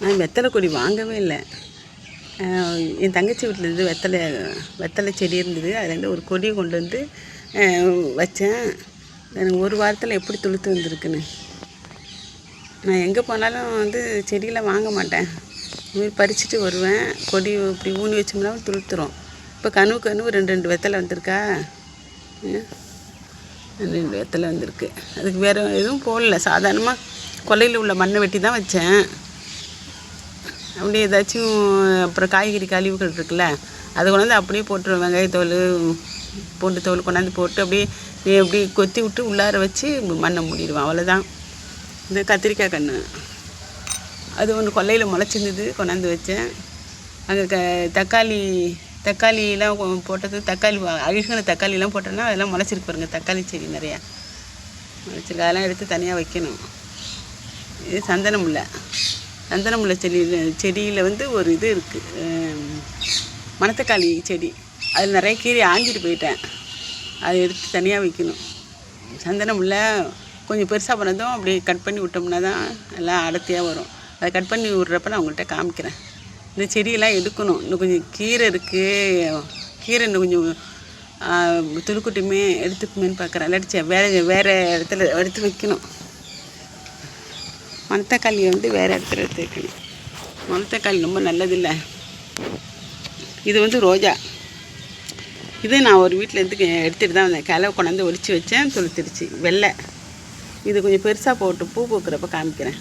நான் வெத்தலை கொடி வாங்கவே இல்லை. என் தங்கச்சி வீட்டிலேருந்து வெத்தலை செடி இருந்தது. அதுலேருந்து ஒரு கொடியை கொண்டு வந்து வச்சேன். எனக்கு ஒரு வாரத்தில் எப்படி துளுத்து வந்திருக்குன்னு. நான் எங்கே போனாலும் வந்து செடியெலாம் வாங்க மாட்டேன். போய் பறிச்சுட்டு வருவேன். கொடி இப்படி ஊனி வச்சோம்னா துளுத்துரும். இப்போ கனவு 2 வெத்தலை வந்திருக்கா. 2 வெத்தலை வந்திருக்கு. அதுக்கு வேறு எதுவும் போடல. சாதாரணமாக கொல்லையில் உள்ள மண்ணை வெட்டி தான் வச்சேன். அப்படியே ஏதாச்சும் அப்புறம் காய்கறி கழிவுகள் இருக்குல்ல, அதை கொண்டாந்து அப்படியே போட்டுருவேன். வெங்காயத்தோல், பூண்டு தோல் கொண்டாந்து போட்டு அப்படியே கொத்தி விட்டு உள்ளார வச்சு மண்ணை மூடிடுவேன். அவ்வளோதான். இந்த கத்திரிக்காய் கன்று அது ஒன்று கொல்லையில் முளைச்சிருந்தது, கொண்டாந்து வச்சேன். அங்கே தக்காளிலாம் போட்டது. அழுகின தக்காளிலாம் போட்டோன்னா அதெல்லாம் முளைச்சிருக்கு பாருங்க. தக்காளி செடி நிறையா முளைச்சிருக்கு. அதெல்லாம் எடுத்து தனியாக வைக்கணும். இது சந்தனமுல்லை செடியில் வந்து ஒரு இது இருக்குது, மணத்தக்காளி செடி. அதில் நிறைய கீரை ஆஞ்சிட்டு போயிட்டேன். அதை எடுத்து தனியாக வைக்கணும். சந்தனமுல்லை கொஞ்சம் பெருசாக பண்ணதும் அப்படி கட் பண்ணி விட்டோம்னா தான் எல்லாம் அடர்த்தியாக வரும். அதை கட் பண்ணி விட்றப்ப நான் உங்கள்கிட்ட காமிக்கிறேன். இந்த செடியெல்லாம் எடுக்கணும். இன்னும் கொஞ்சம் கீரை இருக்குது. கீரை இன்னும் கொஞ்சம் துளுக்குட்டுமே எடுத்துக்குமேன்னு பார்க்குறேன். இல்லாட்டி வேறு இடத்துல எடுத்து வைக்கணும். மணத்தக்காளியை வந்து வேறு இடத்துல எடுத்து வைக்கணும். மணத்தக்காளி ரொம்ப நல்லதில்லை. இது வந்து ரோஜா. இது நான் ஒரு வீட்டிலேருந்து எடுத்துகிட்டு தான் வந்தேன். கிளை கொண்டாந்து ஒலிச்சு வச்சேன், துளுத்துருச்சு. வெள்ளை. இது கொஞ்சம் பெருசாக போட்டு பூ பூக்கிறப்ப காமிக்கிறேன்.